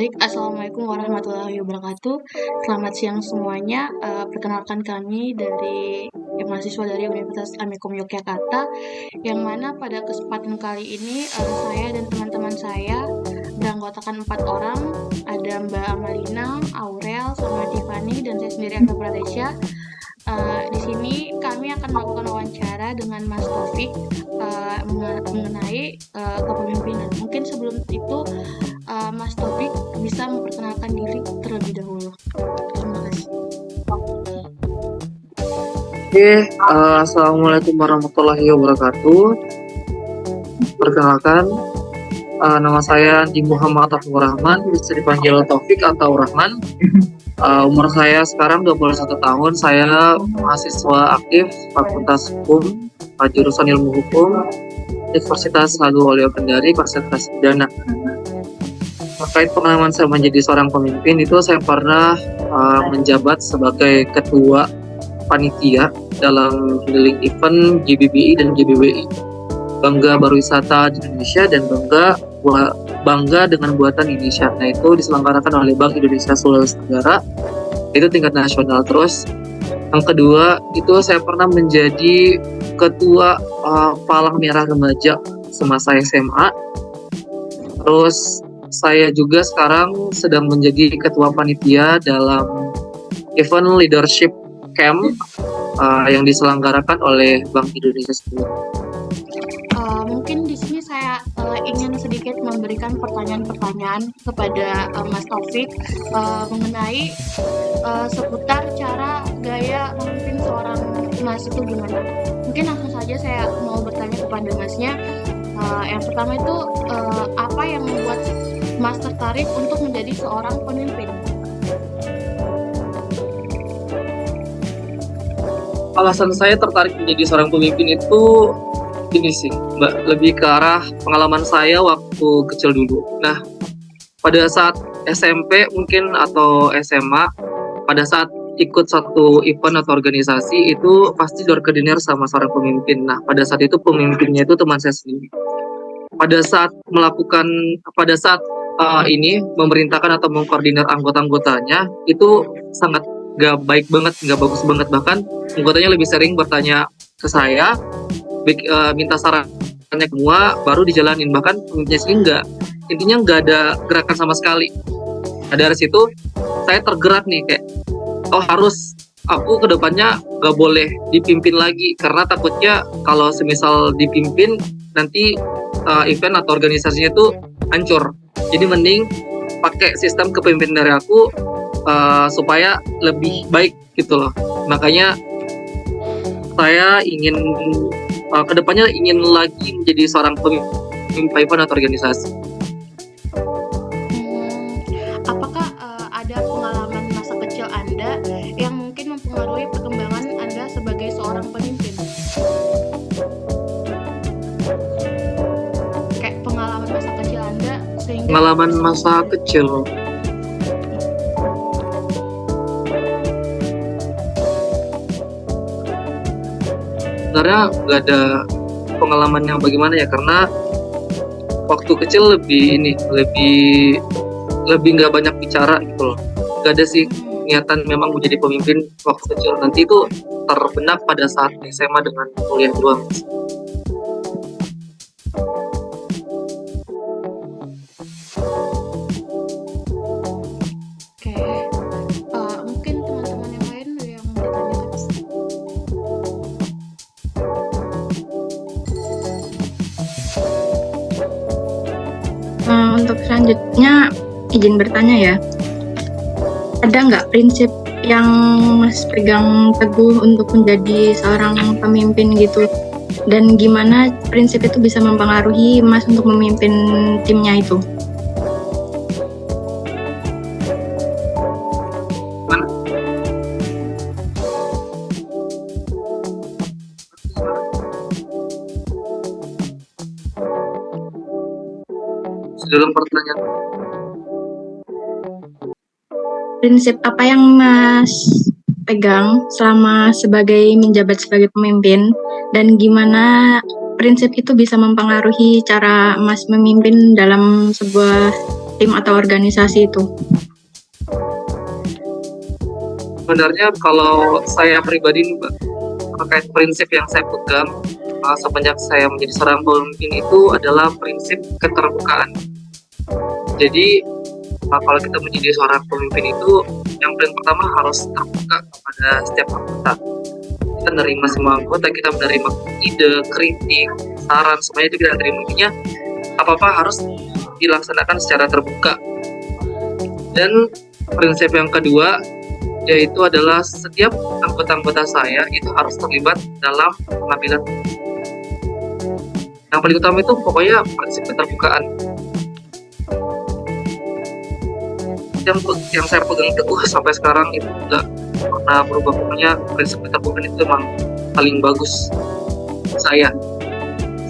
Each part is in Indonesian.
Baik, Assalamualaikum warahmatullahi wabarakatuh. Selamat siang semuanya. Perkenalkan kami dari mahasiswa dari Universitas Amikom Yogyakarta, yang mana pada kesempatan kali ini saya dan teman-teman saya beranggotakan 4 orang. Ada Mbak Amalina, Aurel, sama Tiffany, dan saya sendiri Aka Pradesya. Di sini kami akan melakukan wawancara dengan Mas Taufik mengenai kepemimpinan. Mungkin sebelum itu Mas Taufik bisa memperkenalkan diri terlebih dahulu. Terima kasih. Oke, Assalamualaikum warahmatullahi wabarakatuh. Perkenalkan, nama saya Andi Muhammad Taufik Rahman, bisa dipanggil Taufik atau Rahman. Umur saya sekarang 21 tahun, saya mahasiswa aktif Fakultas Hukum, jurusan Ilmu Hukum, Universitas Agung Oleo Kendari, Fakultas Pidana. Terkait pengalaman saya menjadi seorang pemimpin, itu saya pernah menjabat sebagai ketua panitia dalam keliling event GBBI dan GBWI, Bangga Berwisata di Indonesia dan Bangga dengan Buatan Indonesia. Nah, itu diselenggarakan oleh Bank Indonesia Sulawesi Tenggara, itu tingkat nasional. Terus yang kedua itu saya pernah menjadi ketua Palang Merah Remaja semasa SMA. Terus saya juga sekarang sedang menjadi ketua panitia dalam event leadership camp yang diselenggarakan oleh Bank Indonesia sendiri. Mungkin di sini saya ingin sedikit memberikan pertanyaan-pertanyaan kepada Mas Taufik mengenai seputar cara gaya memimpin seorang Mas itu gimana. Mungkin langsung saja saya mau bertanya kepada Masnya. Yang pertama itu apa yang membuat Mas tertarik untuk menjadi seorang pemimpin? Alasan saya tertarik menjadi seorang pemimpin itu ini sih, Mbak, lebih ke arah pengalaman saya waktu kecil dulu. Nah, pada saat SMP mungkin atau SMA, pada saat ikut satu event atau organisasi itu pasti koordinir sama seorang pemimpin. Nah, pada saat itu pemimpinnya itu teman saya sendiri. Pada saat ini memerintahkan atau mengkoordinir anggota-anggotanya itu sangat gak baik banget, gak bagus banget, bahkan anggotanya lebih sering bertanya ke saya, minta sarannya semua baru dijalanin, bahkan pemimpinnya sendiri nggak ada gerakan sama sekali. Nah, dari situ saya tergerak nih, kayak aku kedepannya nggak boleh dipimpin lagi, karena takutnya kalau semisal dipimpin nanti event atau organisasinya itu hancur. Jadi mending pakai sistem kepemimpinan dari aku supaya lebih baik gitu loh. Makanya saya ingin kedepannya ingin lagi menjadi seorang pemimpin atau organisasi. Apakah ada pengalaman masa kecil Anda yang mungkin mempengaruhi perkembangan Anda sebagai seorang pemimpin? Kayak pengalaman masa kecil Anda sehingga... Pengalaman masa kecil. Sebenarnya nggak ada pengalaman yang bagaimana ya, karena waktu kecil lebih nggak banyak bicara gitu loh. Nggak ada sih niatan memang menjadi pemimpin waktu kecil. Nanti itu terbenak pada saat SMA dengan kuliah doang. Oke, mungkin teman-teman yang lain yang bertanya. Untuk selanjutnya izin bertanya ya, ada nggak prinsip yang Mas pegang teguh untuk menjadi seorang pemimpin gitu, dan gimana prinsip itu bisa mempengaruhi Mas untuk memimpin timnya itu? Dalam pertanyaan, prinsip apa yang Mas pegang selama menjabat sebagai pemimpin, dan gimana prinsip itu bisa mempengaruhi cara Mas memimpin dalam sebuah tim atau organisasi itu? Sebenarnya kalau saya pribadi nih, Mbak, terkait prinsip yang saya pegang semenjak saya menjadi seorang pemimpin itu adalah prinsip keterbukaan. Jadi kalau kita menjadi seorang pemimpin itu yang paling pertama harus terbuka kepada setiap anggota. Kita menerima semua anggota, kita menerima ide, kritik, saran, semuanya itu kita terima. Intinya apa-apa harus dilaksanakan secara terbuka. Dan prinsip yang kedua yaitu adalah setiap anggota-anggota saya itu harus terlibat dalam pengambilan. Yang paling utama itu pokoknya prinsip keterbukaan. Yang saya pegang teguh sampai sekarang itu nggak pernah berubah. Pokoknya prinsip keterbukaan itu memang paling bagus saya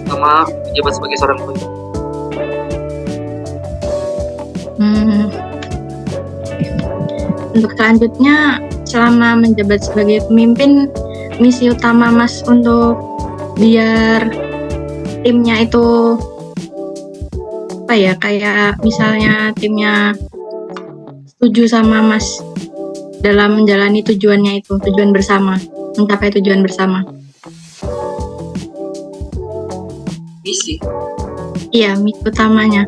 selama menjabat sebagai seorang pemimpin. Untuk selanjutnya, selama menjabat sebagai pemimpin, misi utama Mas untuk biar timnya itu apa ya, kayak misalnya timnya setuju sama Mas dalam menjalani tujuannya itu, tujuan bersama, mencapai tujuan bersama. Misi? Iya, misi utamanya.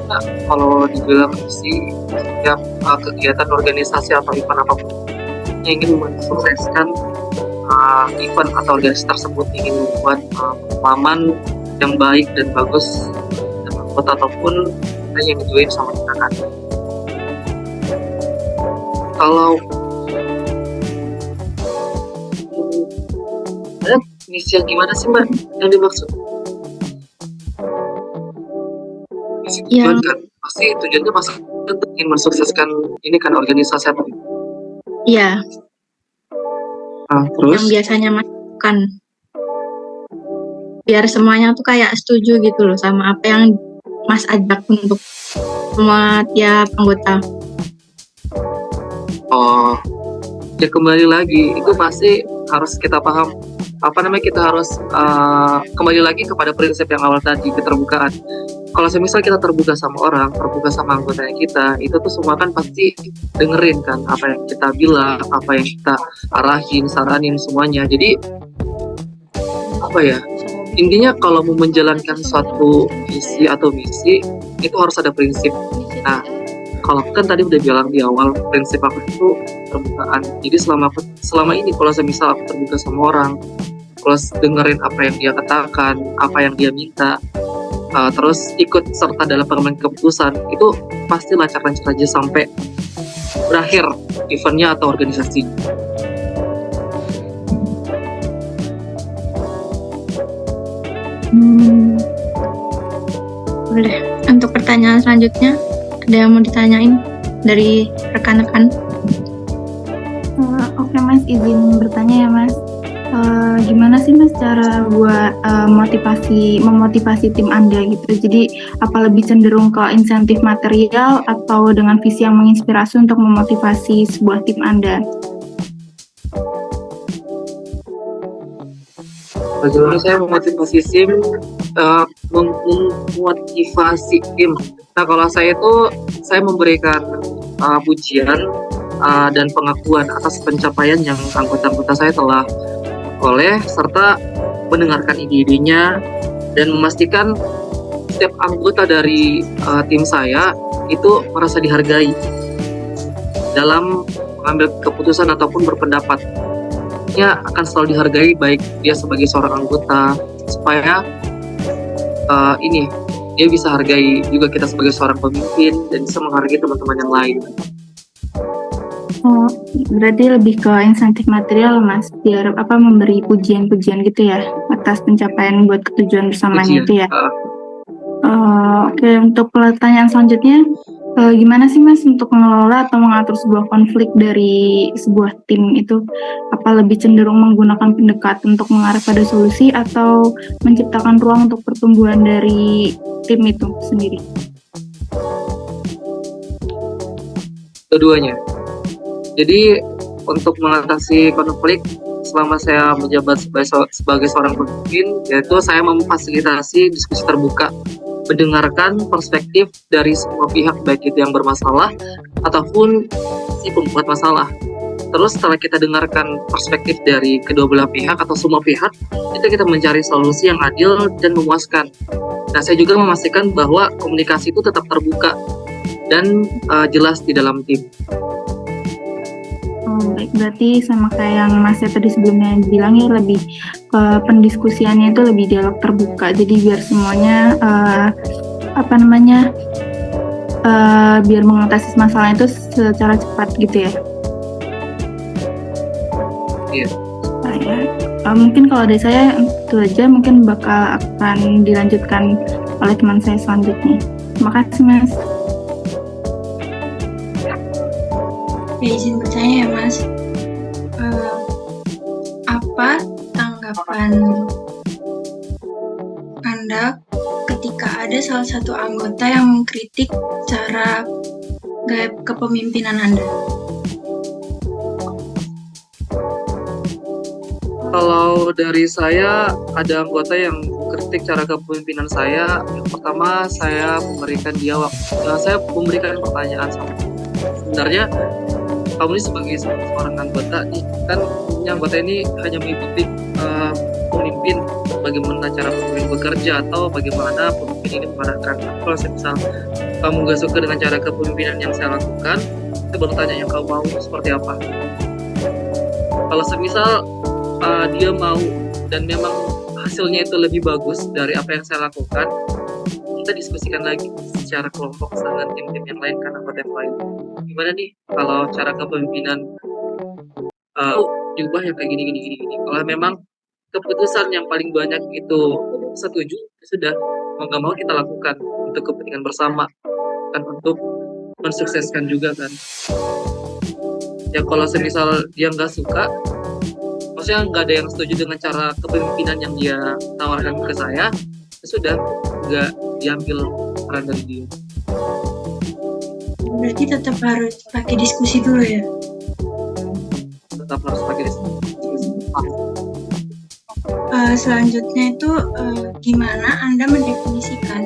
Nah, kalau dibilang misi, setiap kegiatan organisasi atau event apapun yang ingin mensukseskan event atau organisasi tersebut, ingin membuat pemahaman yang baik dan bagus dengan anggota ataupun yang dijoin sama kita kan. Kalau misi yang gimana sih, Mbak, yang dimaksud? Misi tujuan kan pasti tujuannya pasti ingin mensukseskan ini kan organisasi apa? Iya. Terus? Yang biasanya Mas lakukan, biar semuanya tuh kayak setuju gitu loh sama apa yang Mas ajak untuk semua tiap anggota. Oh, ya kembali lagi itu pasti harus kita paham kita harus kembali lagi kepada prinsip yang awal tadi, keterbukaan. Kalau semisal kita terbuka sama orang, terbuka sama anggota kita, itu tuh semua kan pasti dengerin kan apa yang kita bilang, apa yang kita arahin, saranin semuanya. Jadi apa ya, intinya kalau mau menjalankan suatu visi atau misi itu harus ada prinsip. Nah, kalau kan tadi udah bilang di awal, prinsip aku itu terbukaan. Jadi selama ini kalau semisal aku terbuka sama orang, terus dengerin apa yang dia katakan, apa yang dia minta, terus ikut serta dalam pengambilan keputusan, itu pasti lancar-lancar aja sampai berakhir eventnya atau organisasi. Boleh. Untuk pertanyaan selanjutnya, ada yang mau ditanyain dari rekan-rekan? Oke Mas, izin bertanya ya Mas. Gimana sih Mas cara buat memotivasi tim Anda gitu? Jadi apa lebih cenderung ke insentif material atau dengan visi yang menginspirasi untuk memotivasi sebuah tim Anda? Bagaimana saya memotivasi tim? Memotivasi tim. Nah, kalau saya itu saya memberikan pujian dan pengakuan atas pencapaian yang anggota-anggota saya telah oleh, serta mendengarkan ide-idenya dan memastikan setiap anggota dari tim saya itu merasa dihargai dalam mengambil keputusan ataupun berpendapat. Dia akan selalu dihargai, baik dia sebagai seorang anggota, supaya dia bisa hargai juga kita sebagai seorang pemimpin dan bisa menghargai teman-teman yang lain. Oh, berarti lebih ke insentif material Mas, biar memberi pujian-pujian gitu ya atas pencapaian buat ketujuan bersamanya itu ya. Oke, untuk pertanyaan selanjutnya, gimana sih Mas untuk mengelola atau mengatur sebuah konflik dari sebuah tim itu? Apa lebih cenderung menggunakan pendekatan untuk mengarah pada solusi atau menciptakan ruang untuk pertumbuhan dari tim itu sendiri? Keduanya. Jadi untuk mengatasi konflik selama saya menjabat sebagai seorang pemimpin, yaitu saya memfasilitasi diskusi terbuka, mendengarkan perspektif dari semua pihak, baik itu yang bermasalah ataupun si pembuat masalah. Terus setelah kita dengarkan perspektif dari kedua belah pihak atau semua pihak, itu kita mencari solusi yang adil dan memuaskan. Nah, saya juga memastikan bahwa komunikasi itu tetap terbuka dan jelas di dalam tim. Baik, berarti sama kayak yang Mas ya tadi sebelumnya bilang ya, lebih ke pendiskusiannya itu lebih dialog terbuka. Jadi biar semuanya biar mengatasi masalah itu secara cepat gitu ya. Iya. Mungkin kalau dari saya itu aja, mungkin bakal akan dilanjutkan oleh teman saya selanjutnya. Terima kasih Mas. Ya, izin bertanya ya Mas, apa tanggapan Anda ketika ada salah satu anggota yang mengkritik cara gaya kepemimpinan Anda? Kalau dari saya, ada anggota yang kritik cara kepemimpinan saya. Yang pertama, saya memberikan pertanyaan sama dia. Sebenarnya kamu ini sebagai seorang anggota nih, kan punya anggota ini hanya mengikuti pemimpin, bagaimana cara pemimpin bekerja atau bagaimana pemimpin ini memarahkan. Kalau misal kamu gak suka dengan cara kepemimpinan yang saya lakukan, saya baru tanya yang kamu mau seperti apa. Kalau semisal dia mau dan memang hasilnya itu lebih bagus dari apa yang saya lakukan, kita diskusikan lagi secara kelompok dengan tim-tim yang lain, karena anggota yang lain. Gimana nih kalau cara kepemimpinan diubah ya kayak gini. Kalau memang keputusan yang paling banyak itu setuju, sudah mau nggak mau kita lakukan untuk kepentingan bersama, kan untuk mensukseskan juga kan. Ya kalau semisal dia nggak suka, maksudnya nggak ada yang setuju dengan cara kepemimpinan yang dia tawarkan ke saya, sudah nggak diambil peran dari dia. Berarti tetap harus pakai diskusi dulu ya? Tetap harus pakai diskusi. Selanjutnya itu gimana Anda mendefinisikan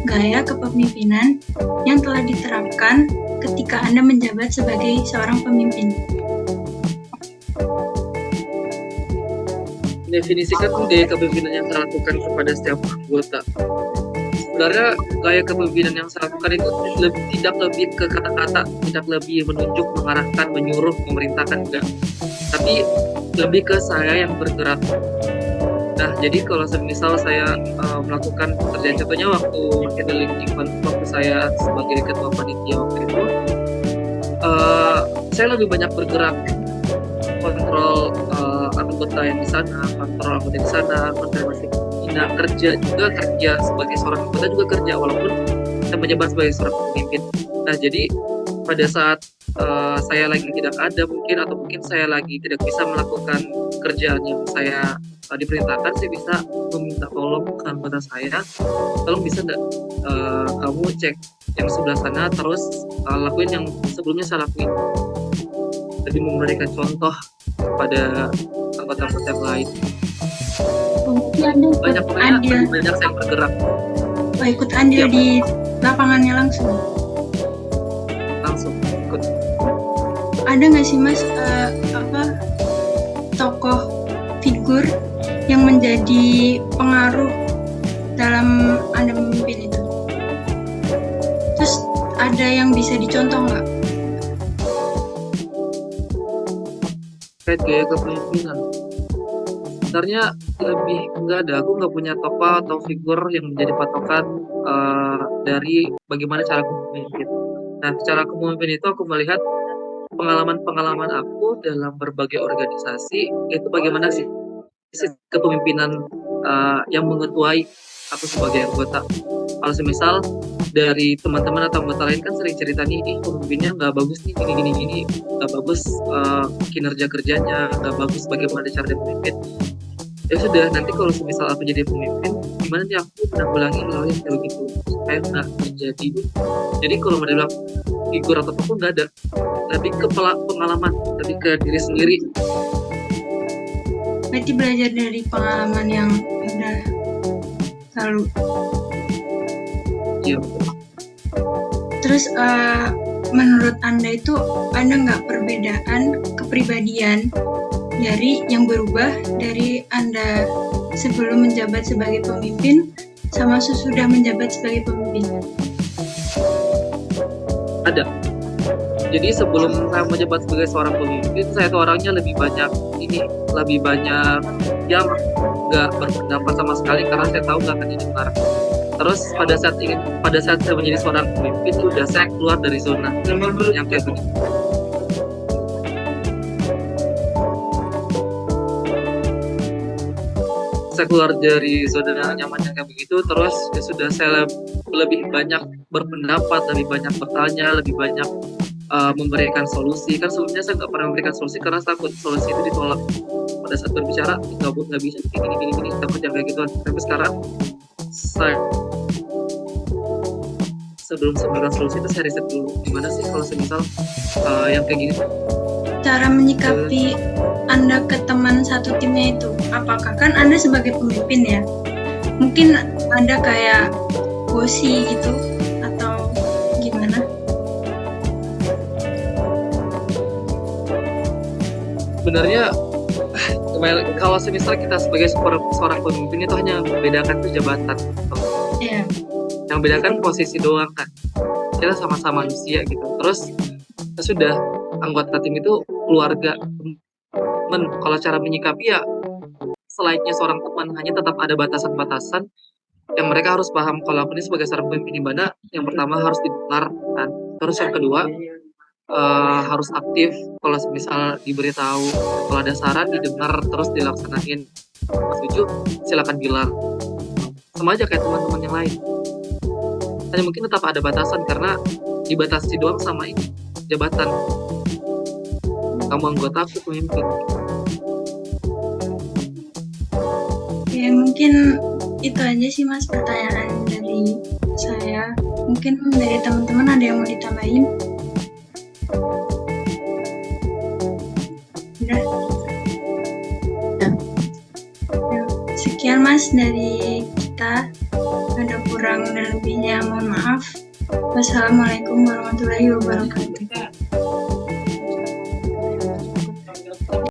gaya kepemimpinan yang telah diterapkan ketika Anda menjabat sebagai seorang pemimpin? Definisikan gaya kepemimpinan yang saya lakukan kepada setiap anggota. Sebenarnya gaya kepemimpinan yang saya lakukan itu tidak lebih ke kata-kata, tidak lebih menunjuk, mengarahkan, menyuruh, memerintahkan, enggak. Tapi lebih ke saya yang bergerak. Nah, jadi kalau semisal saya melakukan pekerjaan, contohnya waktu handling event, waktu saya sebagai ketua panitia waktu itu, saya lebih banyak bergerak, kontrol anggota yang di sana, kontrol anggota di sana, konfirmasi kerja sebagai seorang anggota juga kerja, walaupun saya menjabat sebagai seorang pemimpin. Nah, jadi pada saat saya lagi tidak ada atau mungkin saya lagi tidak bisa melakukan kerjaan yang saya diperintahkan, saya bisa meminta tolong ke anggota saya, tolong bisa nggak kamu cek yang sebelah sana, terus lakuin yang sebelumnya saya lakuin. Jadi memberikan contoh pada anggota-anggota yang lain. Banyak saya bergerak. Ikut andil di lapangannya langsung ikut. Ada nggak sih Mas tokoh figur yang menjadi pengaruh dalam Anda memimpin itu? Terus ada yang bisa dicontoh nggak? Terkait gaya kepemimpinan, sebenarnya lebih nggak ada. Aku nggak punya tokoh atau figur yang menjadi patokan dari bagaimana cara aku memimpin. Nah, cara aku memimpin itu aku melihat pengalaman-pengalaman aku dalam berbagai organisasi, itu bagaimana sih kepemimpinan yang mengetuai aku sebagai anggota. Kalau semisal dari teman-teman atau anggota lain kan sering cerita nih, pemimpinnya nggak bagus nih, gini, nggak bagus kinerja kerjanya, nggak bagus bagaimana cara dia memimpin. Ya sudah, nanti kalau semisal aku jadi pemimpin, gimana nih aku menanggulangi hal yang kayak begitu supaya nggak terjadi. Jadi kalau mau bilang figur atau apapun nggak ada, lebih ke pengalaman, lebih ke diri sendiri. Berarti belajar dari pengalaman yang udah lalu. Iya. Terus menurut Anda itu ada nggak perbedaan kepribadian dari yang berubah dari Anda sebelum menjabat sebagai pemimpin sama sesudah menjabat sebagai pemimpin? Ada. Jadi sebelum saya menjabat sebagai seorang pemimpin, saya tuh orangnya lebih banyak yang nggak berpendapat sama sekali karena saya tahu nggak akan didengar. Terus pada saat saya menjadi seorang pemimpin, udah saya keluar dari zona yang kayak begini. Saya keluar dari zona nyaman yang kayak begitu, terus ya sudah saya lebih banyak berpendapat, lebih banyak bertanya, lebih banyak memberikan solusi. Kan sebelumnya saya nggak pernah memberikan solusi karena takut solusi itu ditolak. Pada saat berbicara nggak bisa gini takut yang kayak gituan. Tapi sekarang saya sebelum saya memberikan solusi itu saya riset dulu gimana sih kalau semisal yang kayak gini. Cara menyikapi Anda ke teman satu timnya itu, apakah kan Anda sebagai pemimpin ya, mungkin Anda kayak bosi gitu atau gimana? Sebenarnya kalau semisal kita sebagai seorang pemimpin itu hanya membedakan itu jabatan. Iya. Yang bedakan posisi doang kan. Kita sama-sama manusia gitu. Terus ya sudah, anggota tim itu keluarga, teman. Kalau cara menyikapi ya selainnya seorang teman, hanya tetap ada batasan-batasan yang mereka harus paham. Kalau aku ini sebagai seorang pemimpin, di mana yang pertama harus didengar kan. Terus yang kedua harus aktif. Kalau misal diberitahu, kalau ada saran didengar terus dilaksanain. Setuju, silakan bilang. Sama aja kayak teman-teman yang lain. Hanya mungkin tetap ada batasan karena dibatasi doang sama ini jabatan. Kamu anggota, aku pemimpin. Ya mungkin itu aja sih Mas pertanyaan dari saya. Mungkin dari teman-teman ada yang mau ditambahin? Udah. Ya, sekian Mas dari kita. Ada kurang dan lebihnya mohon maaf. Wassalamualaikum warahmatullahi wabarakatuh.